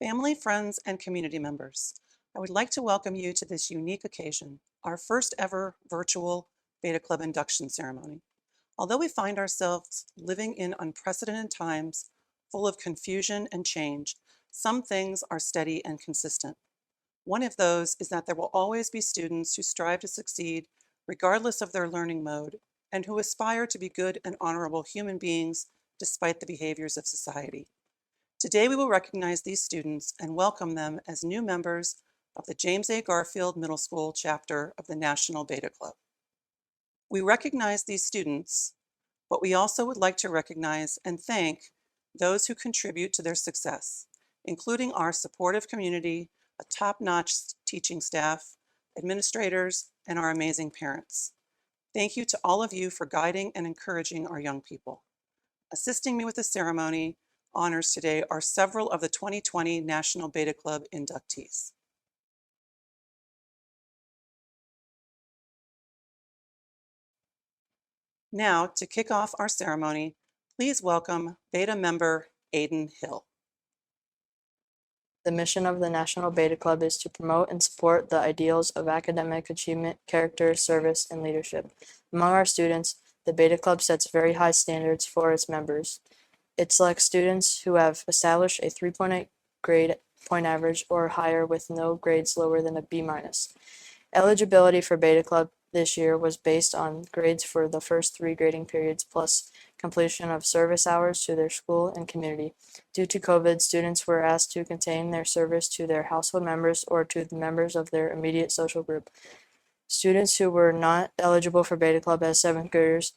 Family, friends, and community members, I would like to welcome you to this unique occasion, our first ever virtual Beta Club induction ceremony. Although we find ourselves living in unprecedented times, full of confusion and change, some things are steady and consistent. One of those is that there will always be students who strive to succeed regardless of their learning mode and who aspire to be good and honorable human beings despite the behaviors of society. Today, we will recognize these students and welcome them as new members of the James A. Garfield Middle School chapter of the National Beta Club. We recognize these students, but we also would like to recognize and thank those who contribute to their success, including our supportive community, a top-notch teaching staff, administrators, and our amazing parents. Thank you to all of you for guiding and encouraging our young people. Assisting me with the ceremony honors today are several of the 2020 National Beta Club inductees. Now, to kick off our ceremony, please welcome Beta member Aiden Hill. The mission of the National Beta Club is to promote and support the ideals of academic achievement, character, service, and leadership. Among our students, the Beta Club sets very high standards for its members. It selects students who have established a 3.8 grade point average or higher with no grades lower than a B-. Eligibility for Beta Club this year was based on grades for the first 3 grading periods plus completion of service hours to their school and community. Due to COVID, students were asked to contain their service to their household members or to the members of their immediate social group. Students who were not eligible for Beta Club as 7th graders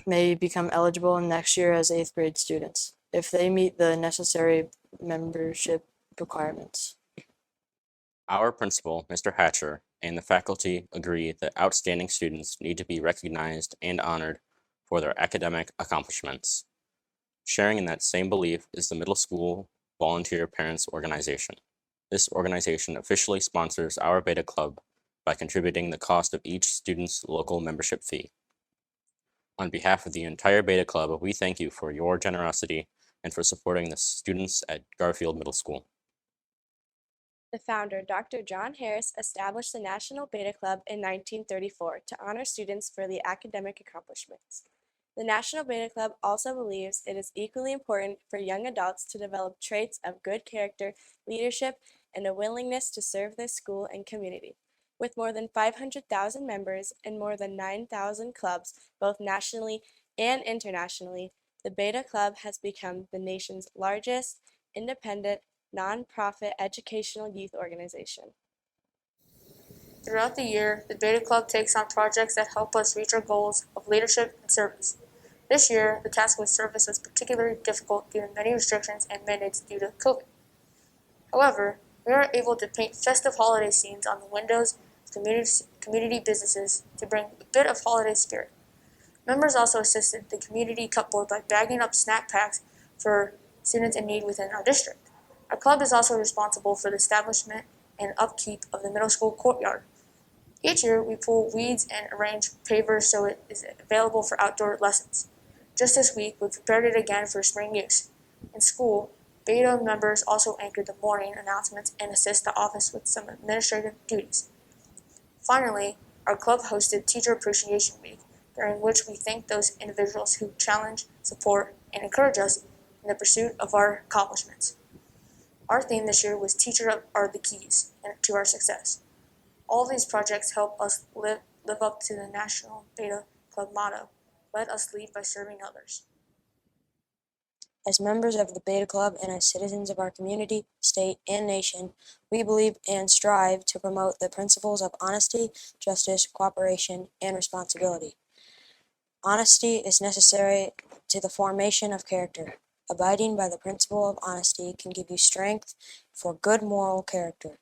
may become eligible next year as 8th grade students, if they meet the necessary membership requirements. Our principal, Mr. Hatcher, and the faculty agree that outstanding students need to be recognized and honored for their academic accomplishments. Sharing in that same belief is the Middle School Volunteer Parents Organization. This organization officially sponsors our Beta Club by contributing the cost of each student's local membership fee. On behalf of the entire Beta Club, we thank you for your generosity and for supporting the students at Garfield Middle School. The founder, Dr. John Harris, established the National Beta Club in 1934 to honor students for the academic accomplishments. The National Beta Club also believes it is equally important for young adults to develop traits of good character, leadership, and a willingness to serve their school and community. With more than 500,000 members and more than 9,000 clubs, both nationally and internationally, the Beta Club has become the nation's largest independent nonprofit educational youth organization. Throughout the year, the Beta Club takes on projects that help us reach our goals of leadership and service. This year, the task with service was particularly difficult due to many restrictions and mandates due to COVID. However, we were able to paint festive holiday scenes on the windows of community businesses to bring a bit of holiday spirit. Members also assisted the community cupboard by bagging up snack packs for students in need within our district. Our club is also responsible for the establishment and upkeep of the middle school courtyard. Each year, we pull weeds and arrange pavers so it is available for outdoor lessons. Just this week, we prepared it again for spring use. In school, Beta members also anchor the morning announcements and assist the office with some administrative duties. Finally, our club hosted Teacher Appreciation Week, during which we thank those individuals who challenge, support, and encourage us in the pursuit of our accomplishments. Our theme this year was Teachers are the keys to our success. All these projects help us live up to the National Beta Club motto, let us lead by serving others. As members of the Beta Club and as citizens of our community, state, and nation, we believe and strive to promote the principles of honesty, justice, cooperation, and responsibility. Honesty is necessary to the formation of character. Abiding by the principle of honesty can give you strength for good moral character.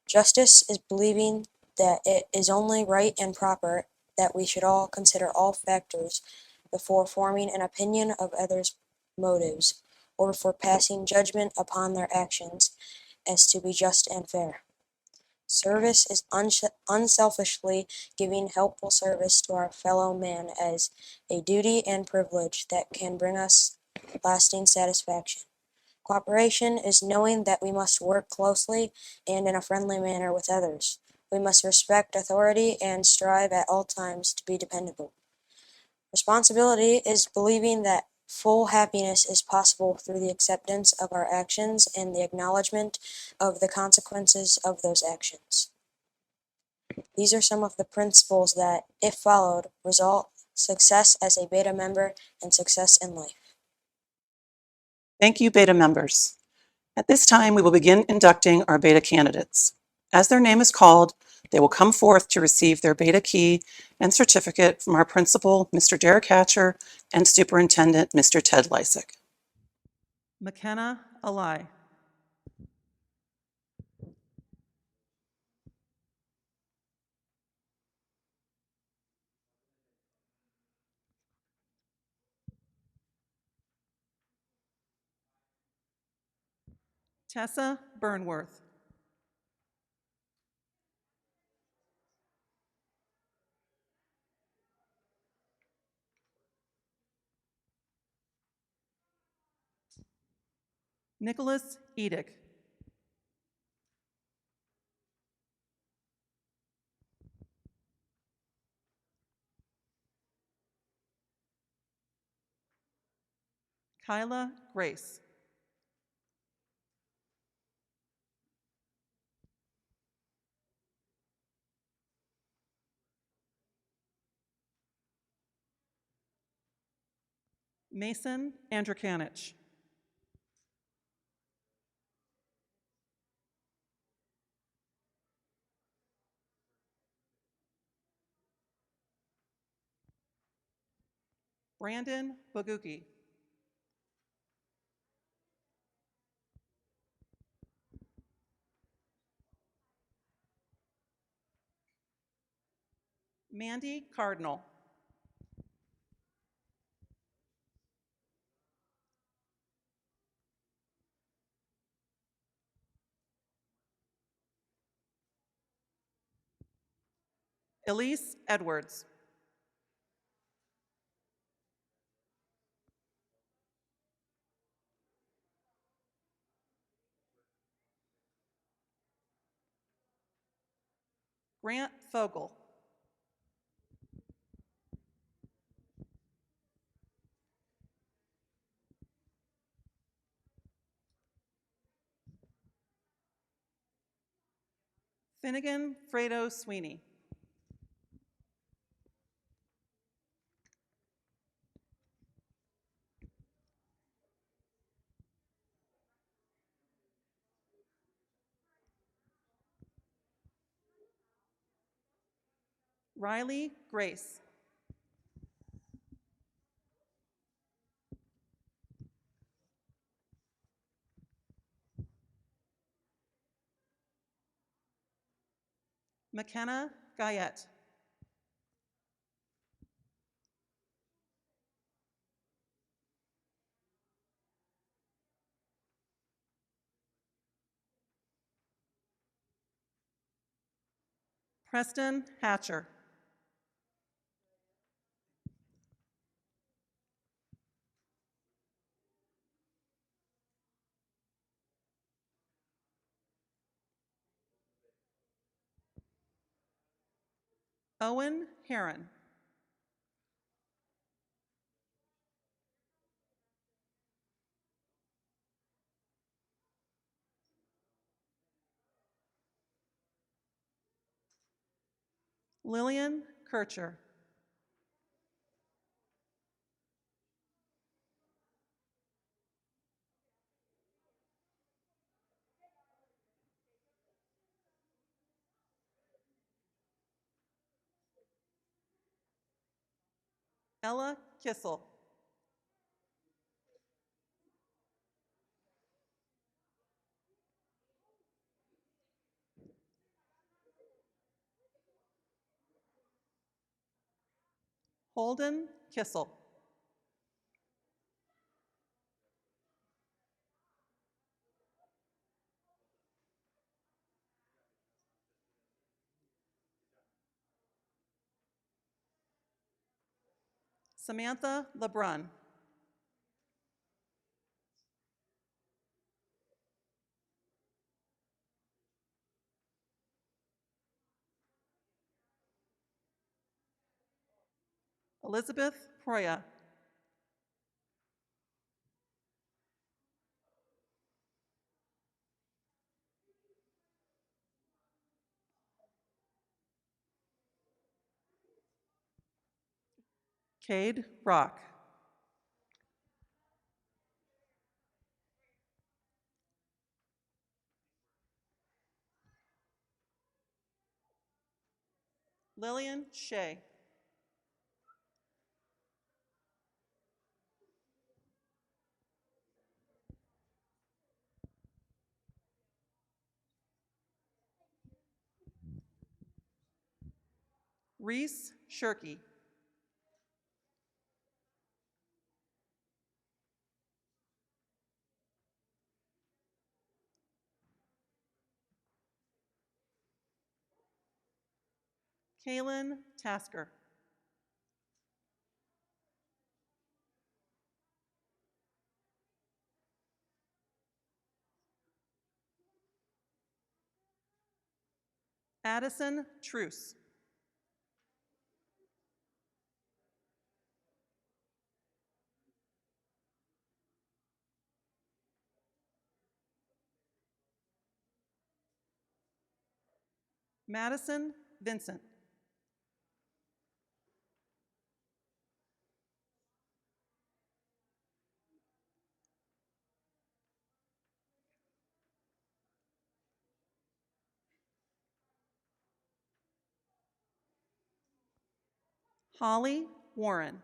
Justice is believing that it is only right and proper that we should all consider all factors before forming an opinion of others' motives, or for passing judgment upon their actions as to be just and fair. Service is unselfishly giving helpful service to our fellow man as a duty and privilege that can bring us lasting satisfaction. Cooperation is knowing that we must work closely and in a friendly manner with others. We must respect authority and strive at all times to be dependable. Responsibility is believing that full happiness is possible through the acceptance of our actions and the acknowledgement of the consequences of those actions. These are some of the principles that, if followed, result success as a Beta member and success in life. Thank you, Beta members. At this time, we will begin inducting our Beta candidates. As their name is called, they will come forth to receive their Beta key and certificate from our principal, Mr. Derek Hatcher, and Superintendent, Mr. Ted Lysick. McKenna Alai. Tessa Burnworth. Nicholas Edick. Kyla Grace. Mason Andrkanich. Brandon Boguki. Mandy Cardinal. Elise Edwards. Grant Fogel. Finnegan Fredo Sweeney. Riley Grace. McKenna Guyette. Preston Hatcher. Owen Heron. Lillian Kircher. Ella Kissel. Holden Kissel. Samantha LeBrun. Elizabeth Proya. Cade Rock. Lillian Shea. Reese Shirky. Kaylin Tasker. Addison Truce. Madison Vincent. Holly Warren.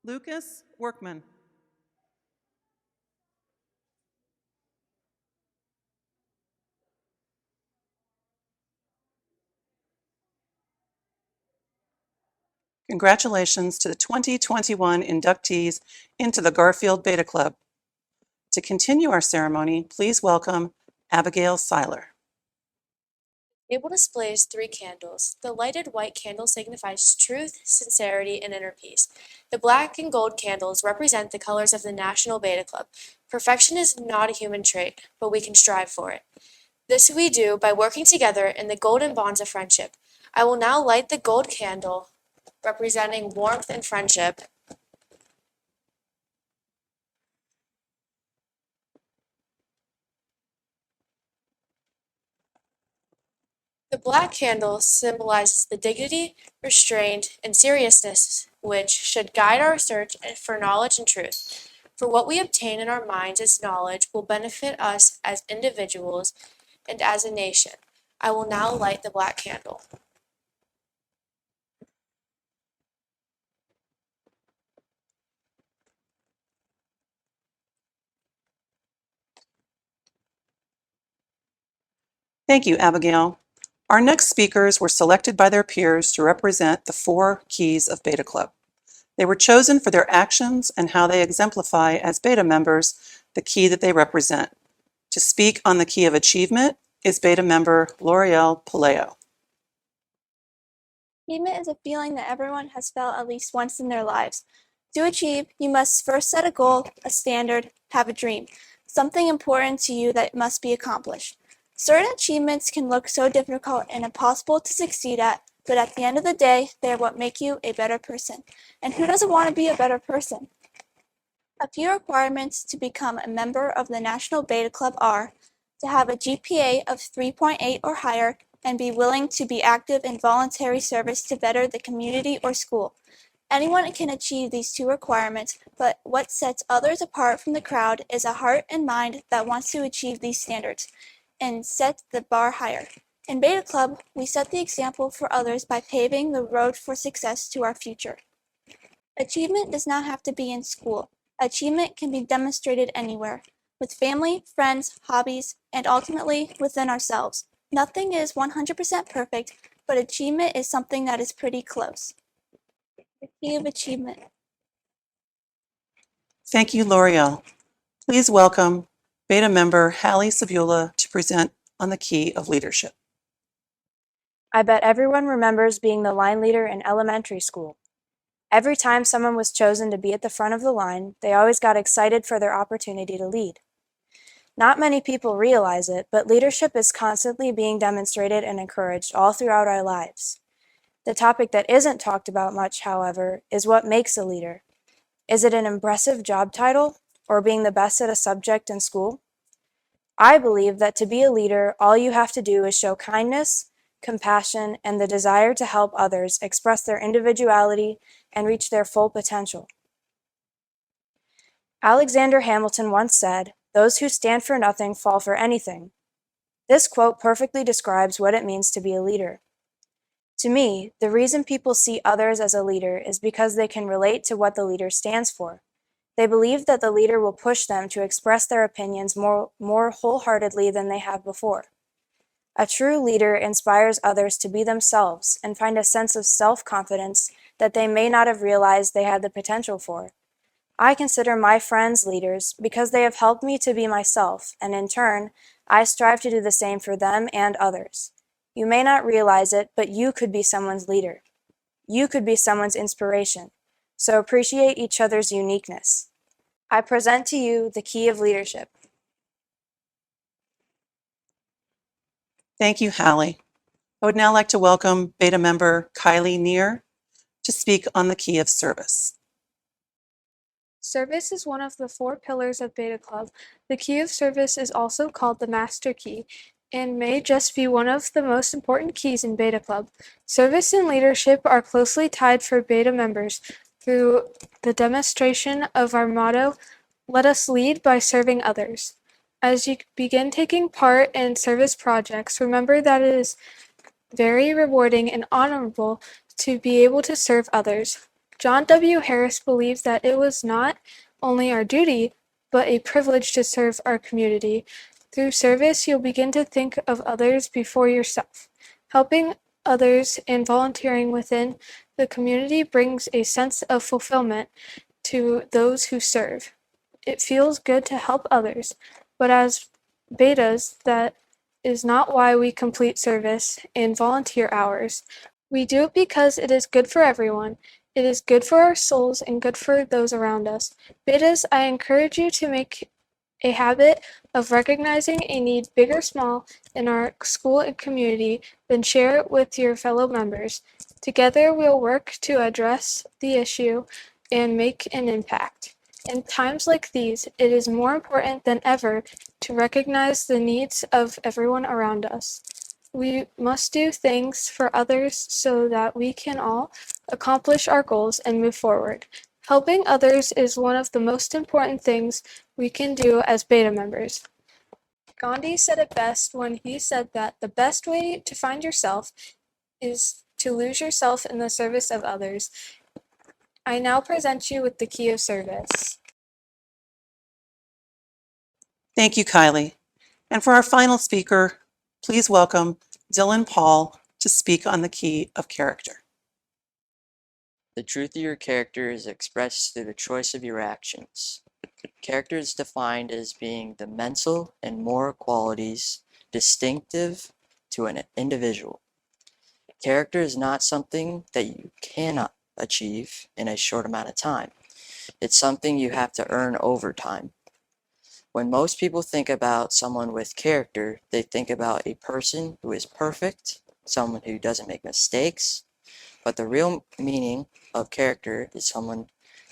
Lucas Workman. Congratulations to the 2021 inductees into the Garfield Beta Club. To continue our ceremony, please welcome Abigail Seiler. The table displays 3 candles. The lighted white candle signifies truth, sincerity, and inner peace. The black and gold candles represent the colors of the National Beta Club. Perfection is not a human trait, but we can strive for it. This we do by working together in the golden bonds of friendship. I will now light the gold candle, representing warmth and friendship. The black candle symbolizes the dignity, restraint, and seriousness which should guide our search for knowledge and truth. For what we obtain in our minds as knowledge will benefit us as individuals and as a nation. I will now light the black candle. Thank you, Abigail. Our next speakers were selected by their peers to represent the 4 keys of Beta Club. They were chosen for their actions and how they exemplify as Beta members the key that they represent. To speak on the key of achievement is Beta member L'Oreal Palayo. Achievement is a feeling that everyone has felt at least once in their lives. To achieve, you must first set a goal, a standard, have a dream, something important to you that must be accomplished. Certain achievements can look so difficult and impossible to succeed at, but at the end of the day, they are what make you a better person. And who doesn't want to be a better person? A few requirements to become a member of the National Beta Club are to have a GPA of 3.8 or higher and be willing to be active in voluntary service to better the community or school. Anyone can achieve these 2 requirements, but what sets others apart from the crowd is a heart and mind that wants to achieve these standards and set the bar higher. In Beta Club, we set the example for others by paving the road for success to our future. Achievement does not have to be in school. Achievement can be demonstrated anywhere, with family, friends, hobbies, and ultimately within ourselves. Nothing is 100% perfect, but achievement is something that is pretty close. The key of achievement. Thank you, L'Oreal. Please welcome Beta member Hallie Sabula to present on the key of leadership. I bet everyone remembers being the line leader in elementary school. Every time someone was chosen to be at the front of the line, they always got excited for their opportunity to lead. Not many people realize it, but leadership is constantly being demonstrated and encouraged all throughout our lives. The topic that isn't talked about much, however, is what makes a leader. Is it an impressive job title or being the best at a subject in school? I believe that to be a leader, all you have to do is show kindness, compassion, and the desire to help others express their individuality and reach their full potential. Alexander Hamilton once said, "Those who stand for nothing fall for anything." This quote perfectly describes what it means to be a leader. To me, the reason people see others as a leader is because they can relate to what the leader stands for. They believe that the leader will push them to express their opinions more wholeheartedly than they have before. A true leader inspires others to be themselves and find a sense of self-confidence that they may not have realized they had the potential for. I consider my friends leaders because they have helped me to be myself, and in turn, I strive to do the same for them and others. You may not realize it, but you could be someone's leader. You could be someone's inspiration. So appreciate each other's uniqueness. I present to you the key of leadership. Thank you, Hallie. I would now like to welcome Beta member Kylie Neer to speak on the key of service. Service is one of the 4 pillars of Beta Club. The key of service is also called the master key and may just be one of the most important keys in Beta Club. Service and leadership are closely tied for Beta members through the demonstration of our motto, "Let us lead by serving others." As you begin taking part in service projects, remember that it is very rewarding and honorable to be able to serve others. John W. Harris believed that it was not only our duty, but a privilege to serve our community. Through service, you'll begin to think of others before yourself. Helping others and volunteering within the community brings a sense of fulfillment to those who serve. It feels good to help others, but as betas, that is not why we complete service and volunteer hours. We do it because it is good for everyone. It is good for our souls and good for those around us. Betas, I encourage you to make a habit of recognizing a need, big or small, in our school and community, then share it with your fellow members. Together, we'll work to address the issue and make an impact. In times like these, it is more important than ever to recognize the needs of everyone around us. We must do things for others so that we can all accomplish our goals and move forward. Helping others is one of the most important things we can do as Beta members. Gandhi said it best when he said that the best way to find yourself is to lose yourself in the service of others. I now present you with the key of service. Thank you, Kylie. And for our final speaker, please welcome Dylan Paul to speak on the key of character. The truth of your character is expressed through the choice of your actions. Character is defined as being the mental and moral qualities distinctive to an individual. Character is not something that you cannot achieve in a short amount of time. It's something you have to earn over time. When most people think about someone with character, they think about a person who is perfect, someone who doesn't make mistakes, but the real meaning of character is someone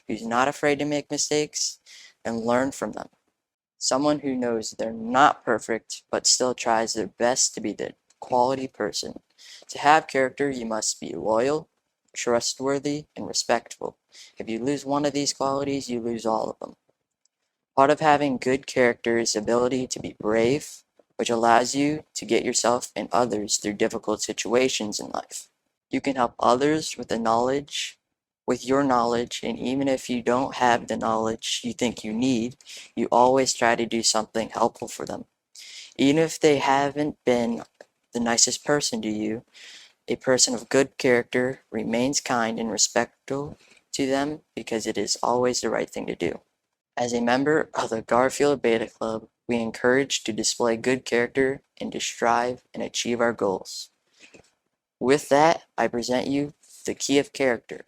who's not afraid to make mistakes and learn from them. Someone who knows they're not perfect, but still tries their best to be the quality person. To have character, you must be loyal, trustworthy, and respectful. If you lose one of these qualities, you lose all of them. Part of having good character is the ability to be brave, which allows you to get yourself and others through difficult situations in life. You can help others with your knowledge, and even if you don't have the knowledge you think you need, you always try to do something helpful for them. Even if they haven't been the nicest person to you, a person of good character remains kind and respectful to them because it is always the right thing to do. As a member of the Garfield Beta Club, we encourage to display good character and to strive and achieve our goals. With that, I present you the key of character.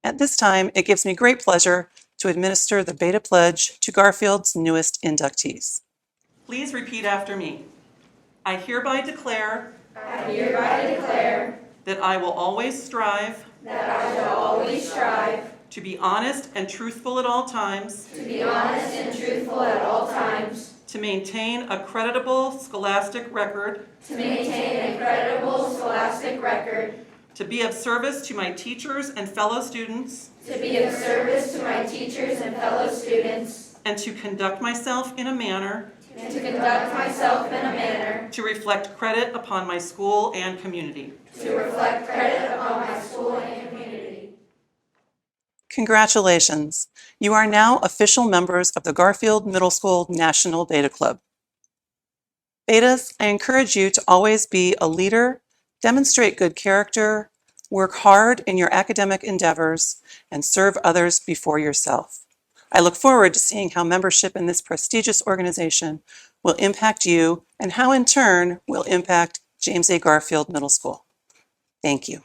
At this time, it gives me great pleasure to administer the Beta Pledge to Garfield's newest inductees. Please repeat after me. I hereby declare that I will always strive to be honest and truthful at all times, to maintain a creditable scholastic record, to be of service to my teachers and fellow students, and to conduct myself in a manner to reflect credit upon my school and community. Congratulations. You are now official members of the Garfield Middle School National Beta Club. Betas, I encourage you to always be a leader, demonstrate good character, work hard in your academic endeavors, and serve others before yourself. I look forward to seeing how membership in this prestigious organization will impact you and how in turn will impact James A. Garfield Middle School. Thank you.